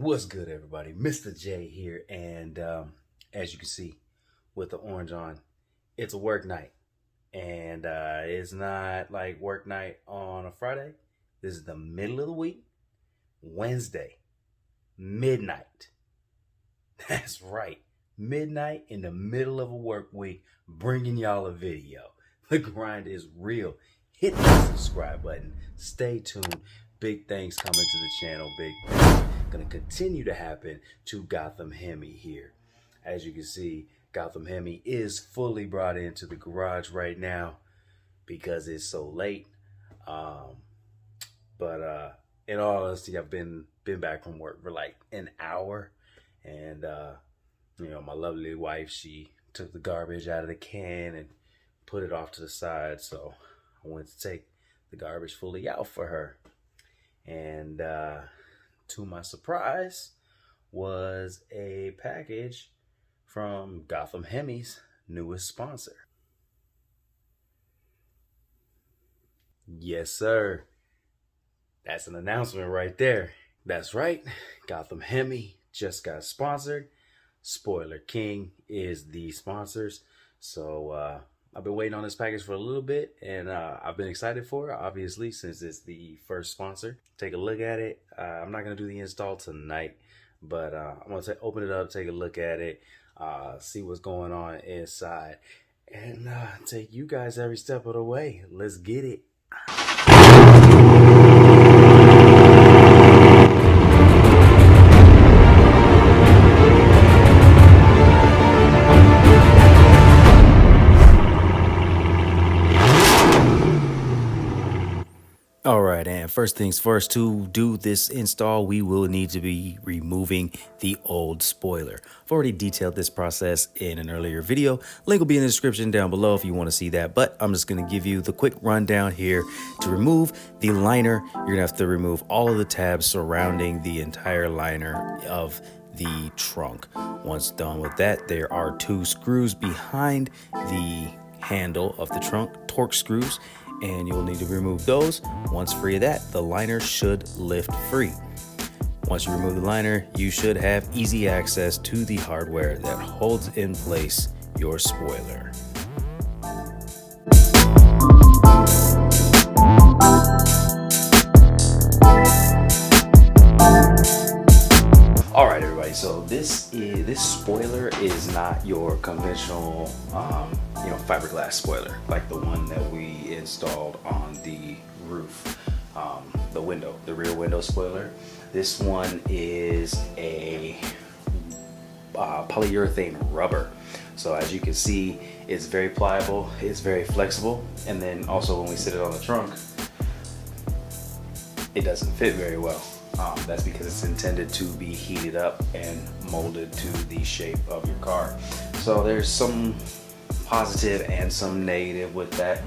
What's good, everybody? Mr. J here, and as you can see with the orange on, it's a work night, and it's not like work night on a Friday. This is the middle of the week, Wednesday, midnight. That's right, midnight in the middle of a work week, bringing y'all a video. The grind is real. Hit that subscribe button. Stay tuned. Big things coming to the channel. Big things gonna continue to happen to Gotham Hemi here. As you can see, Gotham Hemi is fully brought into the garage right now because it's so late. But in all honesty, I've been back from work for like an hour, and my lovely wife, she took the garbage out of the can and put it off to the side, so I went to take the garbage fully out for her. And to my surprise was a package from Gotham Hemi's newest sponsor. Yes, sir. That's an announcement right there. That's right. Gotham Hemi just got sponsored. SpoilerKing is the sponsors. So I've been waiting on this package for a little bit, and I've been excited for it, obviously, since it's the first sponsor. Take a look at it. I'm not going to do the install tonight, but I'm going to open it up, take a look at it, see what's going on inside, and take you guys every step of the way. Let's get it. Alright, and first things first, to do this install, we will need to be removing the old spoiler. I've already detailed this process in an earlier video. Link will be in the description down below if you want to see that, but I'm just going to give you the quick rundown here. To remove the liner, you're going to have to remove all of the tabs surrounding the entire liner of the trunk. Once done with that, there are 2 screws behind the handle of the trunk, torque screws, and you'll need to remove those. Once free of that, the liner should lift free. Once you remove the liner, you should have easy access to the hardware that holds in place your spoiler. Alright, everybody, so this spoiler is not your conventional fiberglass spoiler like the one that we installed on the roof, the rear window spoiler. This one is a polyurethane rubber. So as you can see, it's very pliable, it's very flexible, and then also when we sit it on the trunk, it doesn't fit very well. That's because it's intended to be heated up and molded to the shape of your car. So there's some positive and some negative with that.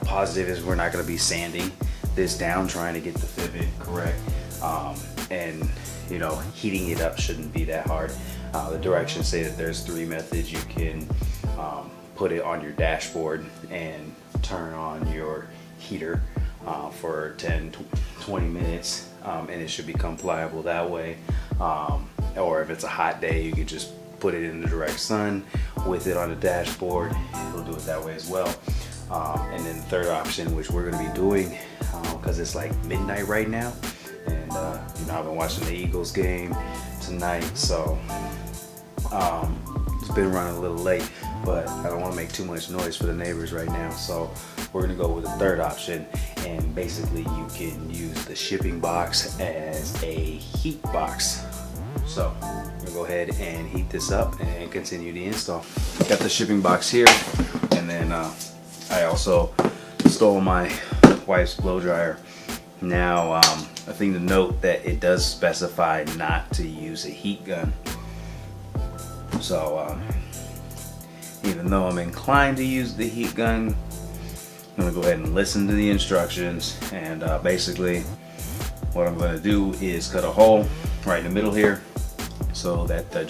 Positive is we're not going to be sanding this down trying to get the pivot correct, and heating it up shouldn't be that hard. The directions say that there's 3 methods. You can put it on your dashboard and turn on your heater for 10-20 minutes, and it should become pliable that way. Or if it's a hot day, you can just put it in the direct sun with it on the dashboard. It'll do it that way as well. And then the third option, which we're going to be doing because it's like midnight right now, and I've been watching the Eagles game tonight, so it's been running a little late, but I don't want to make too much noise for the neighbors right now, so we're going to go with the third option. And basically you can use the shipping box as a heat box. So I'm gonna go ahead and heat this up and continue the install. Got the shipping box here, and then I also stole my wife's blow dryer. Now a thing to note that it does specify not to use a heat gun. So even though I'm inclined to use the heat gun, I'm gonna go ahead and listen to the instructions, and basically what I'm gonna do is cut a hole right in the middle here so that the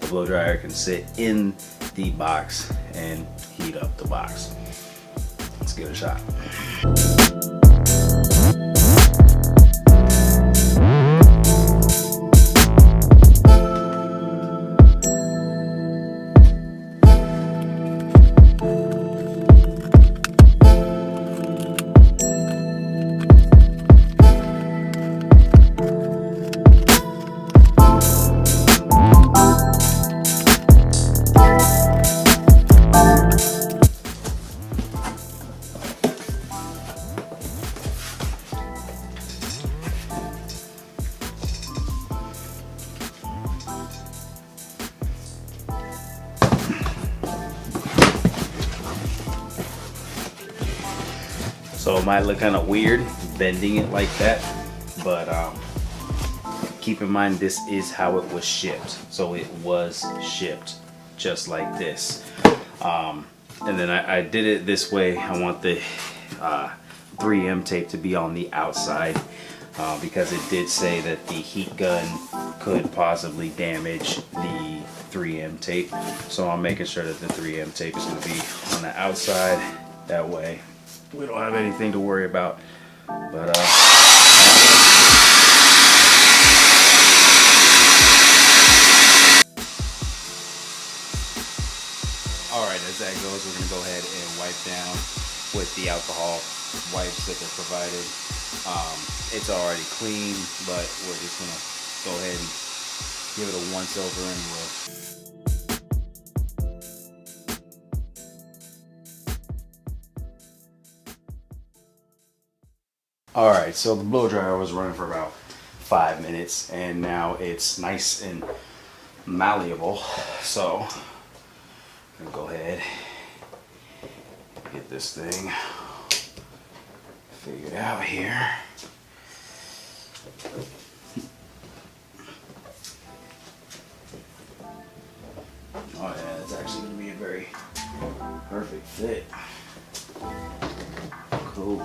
blow dryer can sit in the box and heat up the box. Let's give it a shot. So it might look kind of weird bending it like that, but keep in mind this is how it was shipped. So it was shipped just like this. And then I did it this way. I want the 3M tape to be on the outside because it did say that the heat gun could possibly damage the 3M tape. So I'm making sure that the 3M tape is going to be on the outside. That way we don't have anything to worry about. But alright, as that goes, we're going to go ahead and wipe down with the alcohol wipes that they're provided. It's already clean, but we're just going to go ahead and give it a once over and Alright, so the blow dryer was running for about 5 minutes, and now it's nice and malleable. So I'm gonna go ahead, get this thing figured out here. Oh yeah, it's actually gonna be a very perfect fit. Cool.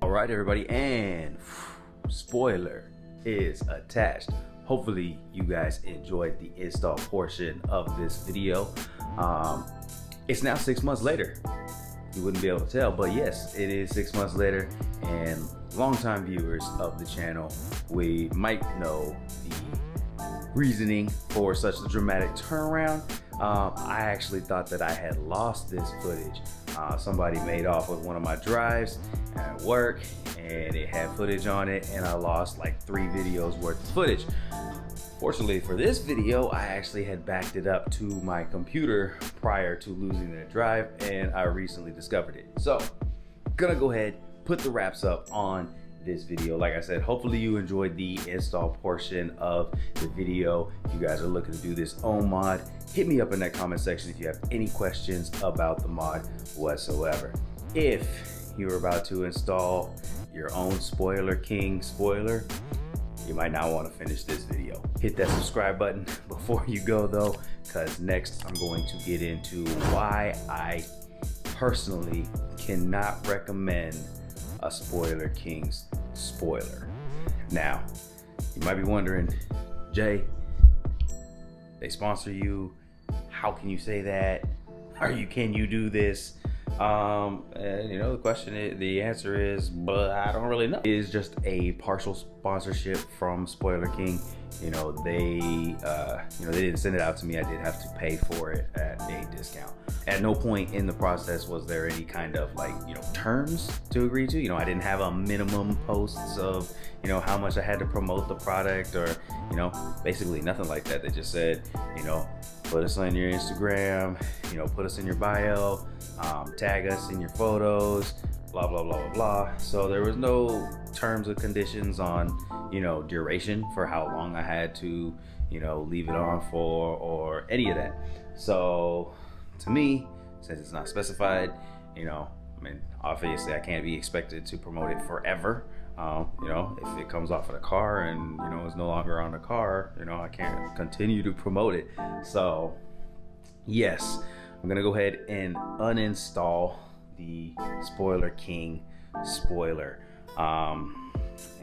Alright everybody, and spoiler is attached. Hopefully you guys enjoyed the install portion of this video. It's now 6 months later. You wouldn't be able to tell, but yes, it is 6 months later, and longtime viewers of the channel, we might know the reasoning for such a dramatic turnaround. I actually thought that I had lost this footage. Somebody made off with one of my drives at work, and it had footage on it, and I lost like 3 videos worth of footage. Fortunately for this video, I actually had backed it up to my computer prior to losing the drive, and I recently discovered it. So, gonna go ahead, put the wraps up on this video. Like I said, hopefully you enjoyed the install portion of the video. If you guys are looking to do this own mod, hit me up in that comment section if you have any questions about the mod whatsoever. If you're about to install your own SpoilerKing spoiler, you might not want to finish this video. Hit that subscribe button before you go though, because next I'm going to get into why I personally cannot recommend a SpoilerKing spoiler. Now, you might be wondering, Jay, they sponsor you. How can you say that? Can you do this? And you know, the answer is, but I don't really know. It is just a partial sponsorship from SpoilerKing. You know, they didn't send it out to me. I did have to pay for it at a discount. At no point in the process was there any kind of terms to agree to. I didn't have a minimum posts of, how much I had to promote the product, or, basically nothing like that. They just said, put us on your Instagram, put us in your bio, tag us in your photos, blah, blah, blah, blah, blah. So there was no terms and conditions on, you know, duration for how long I had to, you know, leave it on for or any of that. So to me, since it's not specified, you know, I mean, obviously I can't be expected to promote it forever. You know, if it comes off of the car and, you know, it's no longer on the car, you know, I can't continue to promote it. So yes, I'm gonna go ahead and uninstall the SpoilerKing spoiler.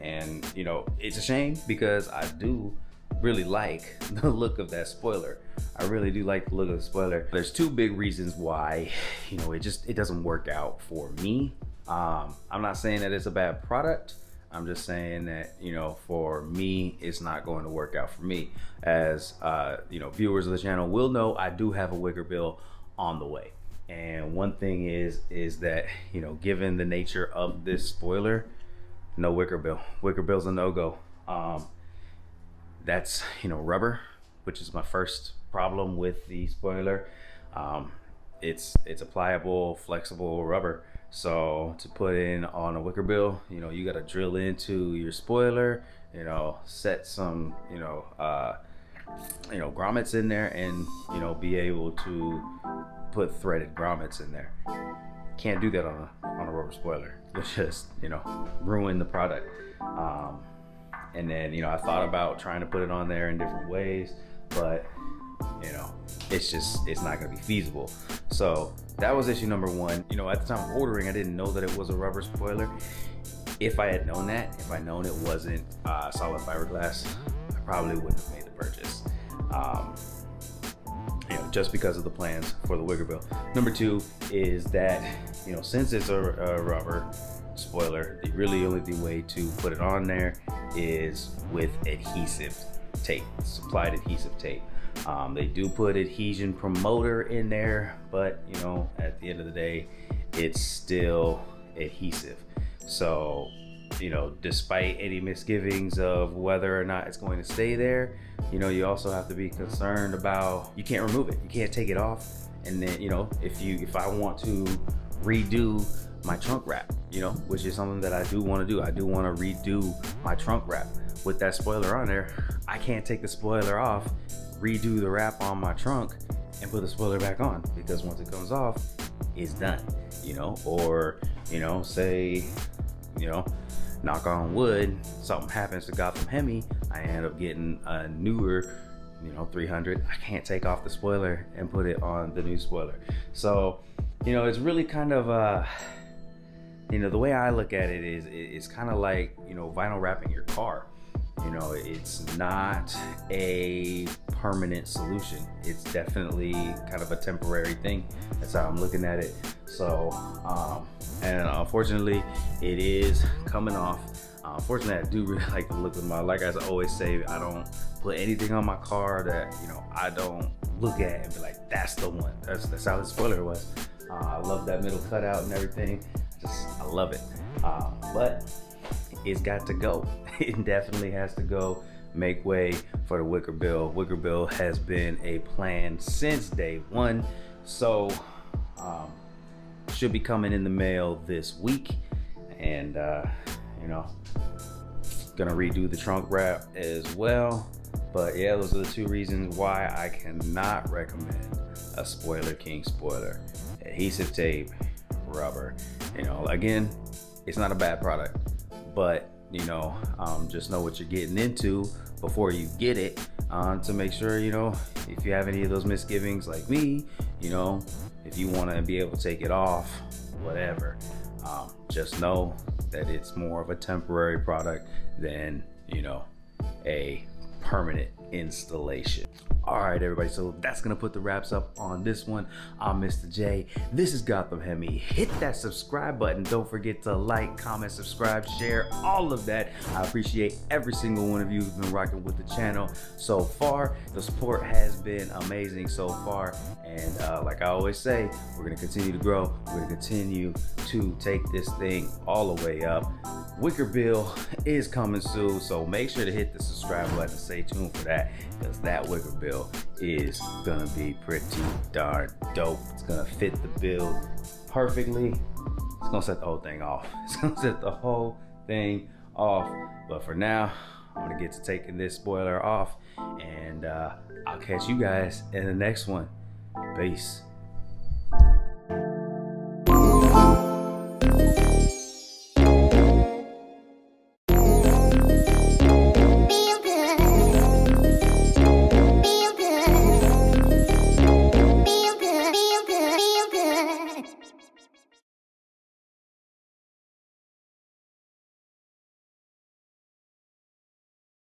And you know, it's a shame because I do really like the look of that spoiler. I really do like the look of the spoiler. There's two big reasons why, you know, it doesn't work out for me. I'm not saying that it's a bad product. I'm just saying that, you know, for me, it's not going to work out for me. As you know, viewers of the channel will know, I do have a wicker bill on the way. And one thing is that, you know, given the nature of this spoiler, no wicker bill. Wicker bill's a no-go. That's, you know, rubber, which is my first problem with the spoiler. It's a pliable, flexible rubber. So to put in on a wicker bill, you know, you got to drill into your spoiler, you know, set some, you know, grommets in there, and, you know, be able to put threaded grommets in there. Can't do that on a rubber spoiler. It's just, you know, ruin the product. And then, you know, I thought about trying to put it on there in different ways, but, you know, it's not gonna be feasible. So that was issue number one. You know, at the time of ordering, I didn't know that it was a rubber spoiler. If I had known that, if I known it wasn't solid fiberglass, I probably wouldn't have made the purchase. You know, just because of the plans for the wicker bill. Number two is that, you know, since it's a rubber spoiler, the really only way to put it on there is with adhesive tape, supplied adhesive tape. They do put adhesion promoter in there, but, you know, at the end of the day, it's still adhesive. So, you know, despite any misgivings of whether or not it's going to stay there, you know, you also have to be concerned about, you can't remove it, you can't take it off. And then, you know, if I want to redo my trunk wrap, you know, which is something that I do want to do. I do want to redo my trunk wrap with that spoiler on there. I can't take the spoiler off, redo the wrap on my trunk, and put the spoiler back on, because once it comes off, it's done, you know. Or, you know, say, you know, knock on wood, something happens to Gotham Hemi, I end up getting a newer, you know, 300. I can't take off the spoiler and put it on the new spoiler. So, you know, it's really kind of you know, the way I look at it is, it's kind of like, you know, vinyl wrapping your car. You know, it's not a permanent solution. It's definitely kind of a temporary thing. That's how I'm looking at it. So, and unfortunately, it is coming off. Unfortunately, I do really like the look of my, like I always say, I don't put anything on my car that, you know, I don't look at and be like, that's the one. That's how the spoiler was. I love that middle cutout and everything. I love it. But it's got to go. It definitely has to go. Make way for the wicker bill. Wicker bill has been a plan since day one. So should be coming in the mail this week. And you know, gonna redo the trunk wrap as well. But yeah, those are the two reasons why I cannot recommend a SpoilerKing spoiler. Adhesive tape, rubber. You know, again, it's not a bad product, but, you know, just know what you're getting into before you get it, to make sure, you know, if you have any of those misgivings like me, you know, if you want to be able to take it off, whatever, just know that it's more of a temporary product than, you know, a permanent installation. All right, everybody, so that's gonna put the wraps up on this one. I'm Mr. J. This is Gotham Hemi. Hit that subscribe button. Don't forget to like, comment, subscribe, share, all of that. I appreciate every single one of you who's been rocking with the channel so far. The support has been amazing so far, and like I always say, we're gonna continue to grow. We're gonna continue to take this thing all the way up. Wicker bill is coming soon, so make sure to hit the subscribe button and stay tuned for that, because that wicker bill is gonna be pretty darn dope. It's gonna fit the build perfectly. it's gonna set the whole thing off. It's gonna set the whole thing off. But for now, I'm gonna get to taking this spoiler off, and I'll catch you guys in the next one. Peace.